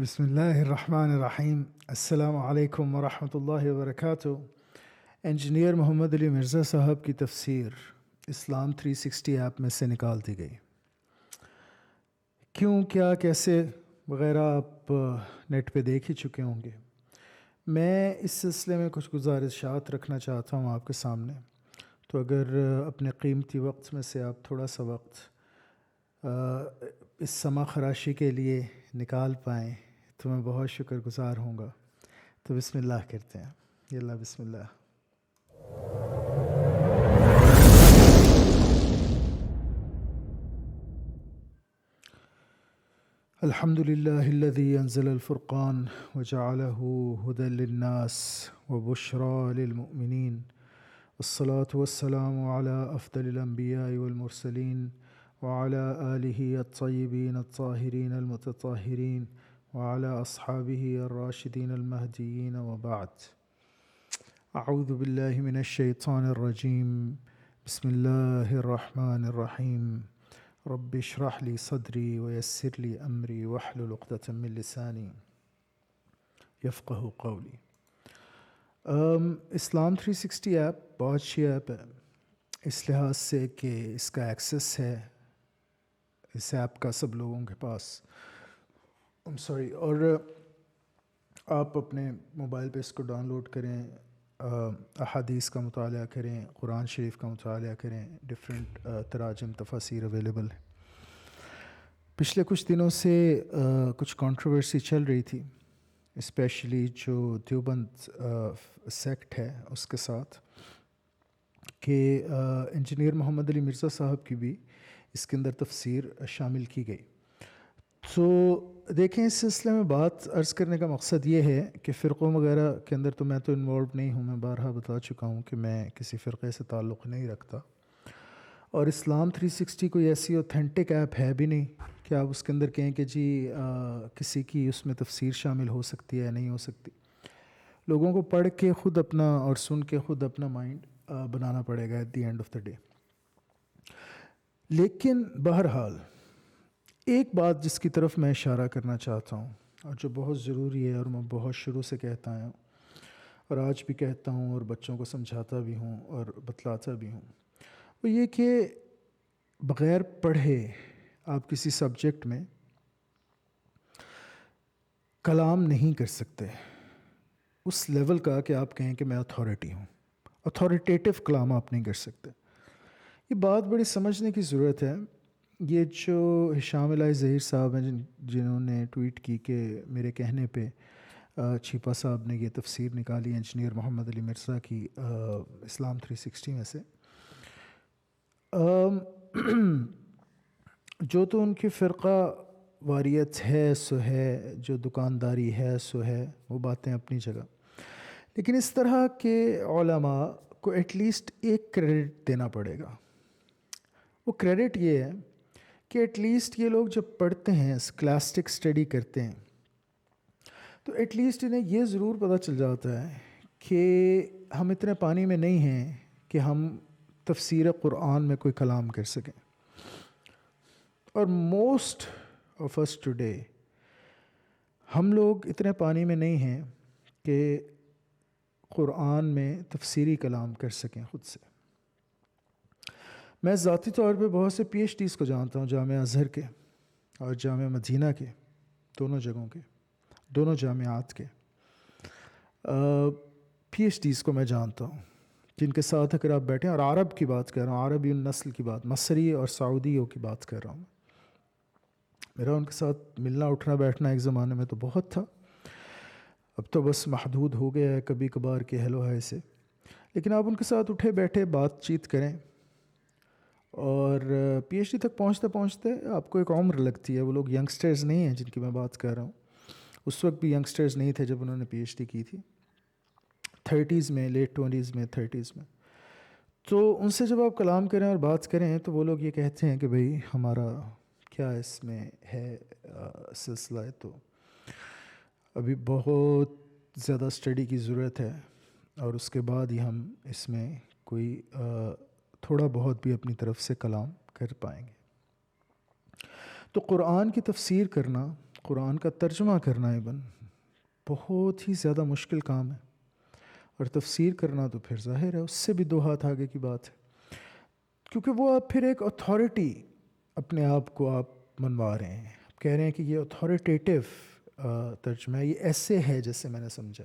بسم اللہ الرحمن الرحیم۔ السلام علیکم ورحمۃ اللہ وبرکاتہ۔ انجینئر محمد علی مرزا صاحب کی تفسیر اسلام 360 ایپ میں سے نکال دی گئی۔ کیوں، کیا، کیسے وغیرہ آپ نیٹ پہ دیکھ ہی چکے ہوں گے۔ میں اس سلسلے میں کچھ گزارشات رکھنا چاہتا ہوں آپ کے سامنے، تو اگر اپنے قیمتی وقت میں سے آپ تھوڑا سا وقت اس سما خراشی کے لیے نکال پائیں تو میں بہت شکر گزار ہوں گا۔ تو بسم اللہ کرتے ہیں۔ یلا بسم اللہ۔ الحمد للہ الذی انزل الفرقان وجعلہ ہدی للناس وبشرى للمؤمنین، والصلاة والسلام علی افضل الانبیاء والمرسلین وعلى آلہ الطیبین الطاہرین المتطہرین وعلى اصحابہ الراشدین المہدیین وبعد۔ اعوذ باللہ من الشیطان الرجیم، بسم اللہ الرحمن الرحیم۔ رب اشرح لی صدری ویسر لی امری واحلل عقدۃ من لسانی یفقہوا قولی۔ اسلام 360 ایپ بہت اچھی ایپ ہے اس لحاظ سے کہ اس کا ایکسیس ہے اس ایپ کا سب لوگوں کے پاس، اور آپ اپنے موبائل پہ اس کو ڈاؤن لوڈ کریں، احادیث کا مطالعہ کریں، قرآن شریف کا مطالعہ کریں، ڈفرینٹ تراجم تفاسیر اویلیبل ہیں۔ پچھلے کچھ دنوں سے کچھ کنٹروورسی چل رہی تھی، اسپیشلی جو دیوبند سیکٹ ہے اس کے ساتھ، کہ انجینئر محمد علی مرزا صاحب کی بھی اس کے اندر تفسیر شامل کی گئی۔ تو دیکھیں، اس سلسلے میں بات عرض کرنے کا مقصد یہ ہے کہ فرقوں وغیرہ کے اندر تو میں تو انوالو نہیں ہوں، میں بارہا بتا چکا ہوں کہ میں کسی فرقے سے تعلق نہیں رکھتا، اور اسلام 360 کوئی ایسی اوتھینٹک ایپ ہے بھی نہیں کہ آپ اس کے اندر کہیں کہ جی کسی کی اس میں تفسیر شامل ہو سکتی ہے نہیں ہو سکتی۔ لوگوں کو پڑھ کے خود اپنا اور سن کے خود اپنا مائنڈ بنانا پڑے گا at the end of the day. لیکن بہرحال ایک بات جس کی طرف میں اشارہ کرنا چاہتا ہوں اور جو بہت ضروری ہے، اور میں بہت شروع سے کہتا ہوں اور آج بھی کہتا ہوں اور بچوں کو سمجھاتا بھی ہوں اور بتلاتا بھی ہوں، وہ یہ کہ بغیر پڑھے آپ کسی سبجیکٹ میں کلام نہیں کر سکتے اس لیول کا کہ آپ کہیں کہ میں اتھارٹی ہوں۔ اتھارٹیٹیو کلام آپ نہیں کر سکتے۔ یہ بات بڑی سمجھنے کی ضرورت ہے۔ یہ جو ہشام الہی ظہیر صاحب ہیں جنہوں نے ٹویٹ کی کہ میرے کہنے پہ چھیپا صاحب نے یہ تفسیر نکالی انجینئر محمد علی مرزا کی اسلام 360 میں سے، جو تو ان کی فرقہ واریت ہے سو ہے، جو دکانداری ہے سو ہے، وہ باتیں اپنی جگہ، لیکن اس طرح کے علماء کو ایٹ لیسٹ ایک کریڈٹ دینا پڑے گا۔ وہ کریڈٹ یہ ہے کہ ایٹ لیسٹ یہ لوگ جب پڑھتے ہیں، اسکلاسٹک اسٹڈی کرتے ہیں، تو ایٹ لیسٹ انہیں یہ ضرور پتہ چل جاتا ہے کہ ہم اتنے پانی میں نہیں ہیں کہ ہم تفسیر قرآن میں کوئی کلام کر سکیں۔ اور موسٹ آف اس ٹوڈے ہم لوگ اتنے پانی میں نہیں ہیں کہ قرآن میں تفسیری کلام کر سکیں خود سے۔ میں ذاتی طور پہ بہت سے پی ایچ ڈیز کو جانتا ہوں، جامعہ ازہر کے اور جامعہ مدینہ کے، دونوں جگہوں کے، دونوں جامعات کے پی ایچ ڈیز کو میں جانتا ہوں، جن کے ساتھ اگر آپ بیٹھیں، اور عرب کی بات کر رہا ہوں، عربی النسل کی بات، مصری اور سعودیوں کی بات کر رہا ہوں۔ میرا ان کے ساتھ ملنا اٹھنا بیٹھنا ایک زمانے میں تو بہت تھا، اب تو بس محدود ہو گیا ہے کبھی کبھار کے ہیلو ہائے سے، لیکن آپ ان کے ساتھ اٹھے بیٹھے بات چیت کریں، اور پی ایچ ڈی تک پہنچتے پہنچتے آپ کو ایک عمر لگتی ہے۔ وہ لوگ ینگسٹرز نہیں ہیں جن کی میں بات کر رہا ہوں، اس وقت بھی ینگسٹرز نہیں تھے جب انہوں نے پی ایچ ڈی کی تھی، 30s میں، لیٹ 20s میں، 30s میں۔ تو ان سے جب آپ کلام کریں اور بات کریں تو وہ لوگ یہ کہتے ہیں کہ بھئی ہمارا کیا اس میں ہے سلسلہ ہے، تو ابھی بہت زیادہ اسٹڈی کی ضرورت ہے، اور اس کے بعد ہی ہم اس میں کوئی تھوڑا بہت بھی اپنی طرف سے کلام کر پائیں گے۔ تو قرآن کی تفسیر کرنا قرآن کا ترجمہ کرنا ایون بہت ہی زیادہ مشکل کام ہے، اور تفسیر کرنا تو پھر ظاہر ہے اس سے بھی 2 ہاتھ آگے کی بات ہے، کیونکہ وہ آپ پھر ایک اتھارٹی اپنے آپ کو آپ منوا رہے ہیں، آپ کہہ رہے ہیں کہ یہ اتھارٹیٹیو ترجمہ ہے، یہ ایسے ہے جیسے میں نے سمجھا۔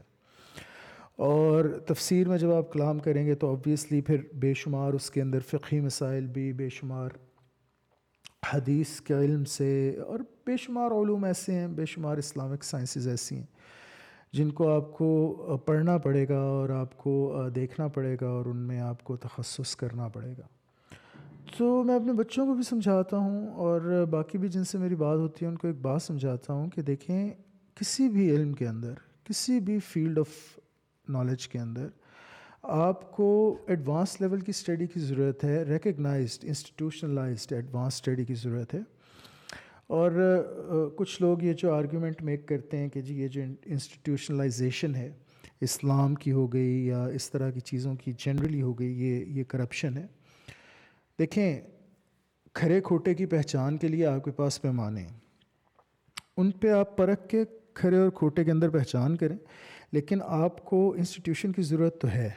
اور تفسیر میں جب آپ کلام کریں گے تو آبویسلی پھر بے شمار اس کے اندر فقہی مسائل بھی، بے شمار حدیث کے علم سے، اور بے شمار علوم ایسے ہیں، بے شمار اسلامک سائنسز ایسی ہیں جن کو آپ کو پڑھنا پڑے گا اور آپ کو دیکھنا پڑے گا اور ان میں آپ کو تخصص کرنا پڑے گا۔ تو میں اپنے بچوں کو بھی سمجھاتا ہوں اور باقی بھی جن سے میری بات ہوتی ہے ان کو ایک بات سمجھاتا ہوں کہ دیکھیں، کسی بھی علم کے اندر، کسی بھی فیلڈ آف نالج کے اندر آپ کو ایڈوانس لیول کی اسٹڈی کی ضرورت ہے، ریکگنائزڈ انسٹیٹیوشنلائزڈ ایڈوانس اسٹڈی کی ضرورت ہے۔ اور کچھ لوگ یہ جو آرگیومنٹ میک کرتے ہیں کہ جی یہ جو انسٹیٹیوشنلائزیشن ہے اسلام کی ہو گئی یا اس طرح کی چیزوں کی جنرلی ہو گئی، یہ کرپشن ہے۔ دیکھیں، کھرے کھوٹے کی پہچان کے لیے آپ کے پاس پیمانے ہیں، ان پہ آپ پرکھ کے کھرے اور کھوٹے کے اندر پہچان کریں، لیکن آپ کو انسٹیٹیوشن کی ضرورت تو ہے۔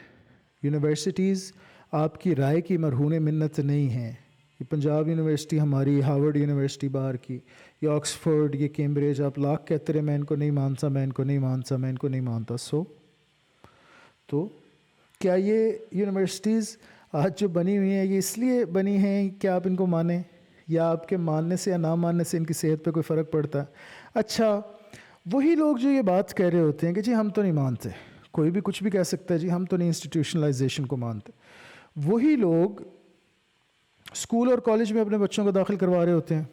یونیورسٹیز آپ کی رائے کی مرہون منت نہیں ہیں، یہ پنجاب یونیورسٹی ہماری، ہارورڈ یونیورسٹی باہر کی، یہ آکسفورڈ، یہ کیمبرج، آپ لاکھ کہتے رہے میں ان کو نہیں مانتا، میں ان کو نہیں مانتا، میں ان کو نہیں مانتا۔ تو کیا یہ یونیورسٹیز آج جو بنی ہوئی ہیں یہ اس لیے بنی ہیں کہ آپ ان کو مانیں، یا آپ کے ماننے سے یا نہ ماننے سے ان کی صحت پہ کوئی فرق پڑتا ہے؟ اچھا، وہی لوگ جو یہ بات کہہ رہے ہوتے ہیں کہ جی ہم تو نہیں مانتے، کوئی بھی کچھ بھی کہہ سکتا ہے جی ہم تو نہیں انسٹیٹیوشنلائزیشن کو مانتے، وہی لوگ اسکول اور کالج میں اپنے بچوں کو داخل کروا رہے ہوتے ہیں۔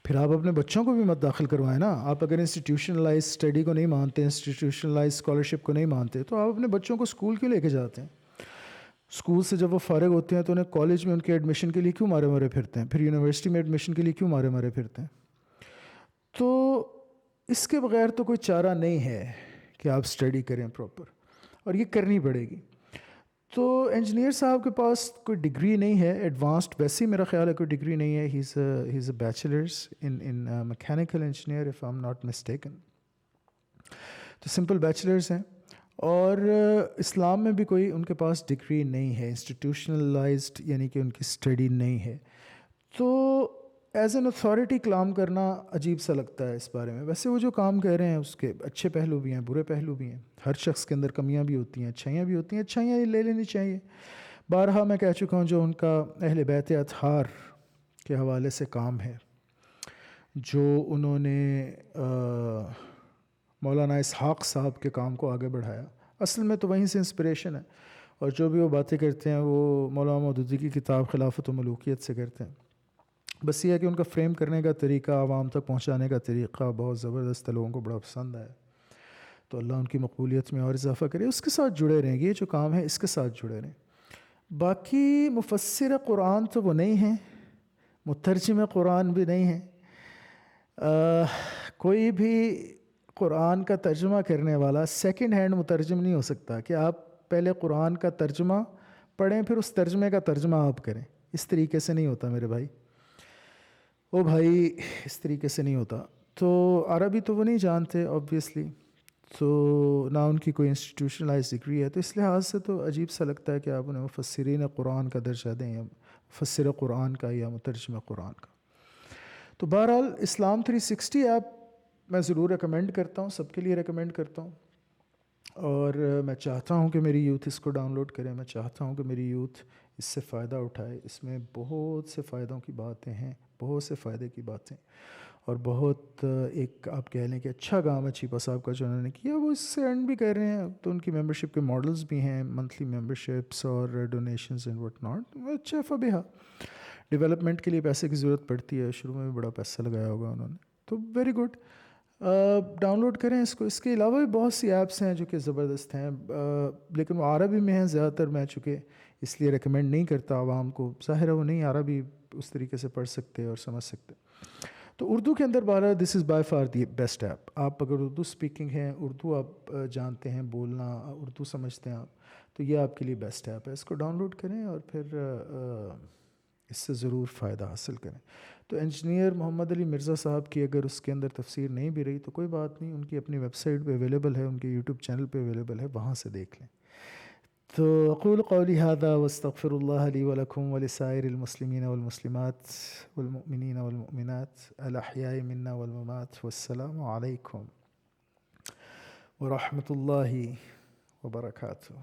پھر آپ اپنے بچوں کو بھی مت داخل کروائیں نا۔ آپ اگر انسٹیٹیوشنلائز اسٹڈی کو نہیں مانتے، انسٹیٹیوشنلائز اسکالرشپ کو نہیں مانتے، تو آپ اپنے بچوں کو اسکول کیوں لے کے جاتے ہیں؟ اسکول سے جب وہ فارغ ہوتے ہیں تو انہیں کالج میں ان کے ایڈمیشن کے لیے کیوں مارے مارے پھرتے ہیں؟ پھر یونیورسٹی میں ایڈمیشن کے لیے کیوں مارے مارے پھرتے ہیں؟ تو اس کے بغیر تو کوئی چارہ نہیں ہے کہ آپ اسٹڈی کریں پراپر، اور یہ کرنی پڑے گی۔ تو انجینئر صاحب کے پاس کوئی ڈگری نہیں ہے ایڈوانسڈ، ویسے ہی میرا خیال ہے کوئی ڈگری نہیں ہے، he is a bachelors in mechanical engineer if I am not mistaken, تو سمپل بیچلرز ہیں۔ اور اسلام میں بھی کوئی ان کے پاس ڈگری نہیں ہے، انسٹیٹیوشنلائزڈ یعنی کہ ان کی اسٹڈی نہیں ہے۔ تو ایز این اتھارٹی کلام کرنا عجیب سا لگتا ہے اس بارے میں۔ ویسے وہ جو کام کہہ رہے ہیں اس کے اچھے پہلو بھی ہیں، برے پہلو بھی ہیں، ہر شخص کے اندر کمیاں بھی ہوتی ہیں، اچھائیاں بھی ہوتی ہیں، اچھائیاں لے لینی چاہیے۔ بارہا میں کہہ چکا ہوں جو ان کا اہل بیت اطہار کے حوالے سے کام ہے، جو انہوں نے مولانا اسحاق صاحب کے کام کو آگے بڑھایا، اصل میں تو وہیں سے انسپریشن ہے، اور جو بھی وہ باتیں کرتے ہیں وہ مولانا مودودی کی کتاب خلافت و ملوکیت سے کرتے ہیں۔ بس یہ ہے کہ ان کا فریم کرنے کا طریقہ، عوام تک پہنچانے کا طریقہ بہت زبردست ہے، لوگوں کو بڑا پسند آیا، تو اللہ ان کی مقبولیت میں اور اضافہ کرے۔ اس کے ساتھ جڑے رہیں، یہ جو کام ہے اس کے ساتھ جڑے رہیں۔ باقی مفسر قرآن تو وہ نہیں ہیں، مترجم قرآن بھی نہیں ہیں، کوئی بھی قرآن کا ترجمہ کرنے والا سیکنڈ ہینڈ مترجم نہیں ہو سکتا کہ آپ پہلے قرآن کا ترجمہ پڑھیں پھر اس ترجمے کا ترجمہ آپ کریں۔ اس طریقے سے نہیں ہوتا میرے بھائی، او بھائی، اس طریقے سے نہیں ہوتا۔ تو عربی تو وہ نہیں جانتے آبویسلی، تو نہ ان کی کوئی انسٹیٹیوشنلائز ڈگری ہے، تو اس لحاظ سے تو عجیب سا لگتا ہے کہ آپ انہیں مفسرین قرآن کا درجہ دیں، یا مفسر قرآن کا یا مترجم قرآن کا۔ تو بہرحال اسلام 360 ایپ میں ضرور ریکمینڈ کرتا ہوں، سب کے لیے ریکمینڈ کرتا ہوں، اور میں چاہتا ہوں کہ میری یوتھ اس کو ڈاؤن لوڈ کرے، میں چاہتا ہوں کہ میری یوتھ اس سے فائدہ اٹھائے۔ اس میں بہت سے فائدوں کی باتیں ہیں، بہت سے فائدے کی باتیں، اور بہت ایک آپ کہہ لیں کہ اچھا کام ہے چیپا صاحب کا جو انہوں نے کیا، وہ اس سے ارن بھی کر رہے ہیں، تو ان کی ممبرشپ کے ماڈلز بھی ہیں، منتھلی ممبرشپس اور ڈونیشنز اینڈ وٹ ناٹ، اچھا فبیہا۔ ڈیولپمنٹ کے لیے پیسے کی ضرورت پڑتی ہے، شروع میں بھی بڑا پیسہ لگایا ہوگا انہوں نے، تو ویری گڈ، ڈاؤن لوڈ کریں اس کو۔ اس کے علاوہ بھی بہت سی ایپس ہیں جو کہ زبردست ہیں، لیکن وہ عربی میں ہیں زیادہ تر، میں چونکہ اس لیے ریکمینڈ نہیں کرتا عوام کو، ظاہر ہے وہ نہیں عربی اس طریقے سے پڑھ سکتے اور سمجھ سکتے۔ تو اردو کے اندر بارہ دس is by far the best app. آپ اگر اردو اسپیکنگ ہیں، اردو آپ جانتے ہیں بولنا، اردو سمجھتے ہیں آپ، تو یہ آپ کے لیے بیسٹ ایپ ہے، اس کو ڈاؤن لوڈ کریں اور پھر اس سے ضرور فائدہ حاصل کریں. تو انجینئر محمد علی مرزا صاحب کی اگر اس کے اندر تفسیر نہیں بھی رہی تو کوئی بات نہیں، ان کی اپنی ویب سائٹ پہ اویلیبل ہے، ان کے یوٹیوب چینل پہ اویلیبل ہے، وہاں سے دیکھ لیں. تو اقول قولی هذا واستغفر الله لي ولكم ولسائر المسلمين والمسلمات والمؤمنين والمؤمنات الأحياء منا والممات، والسلام عليكم ورحمة الله وبركاته.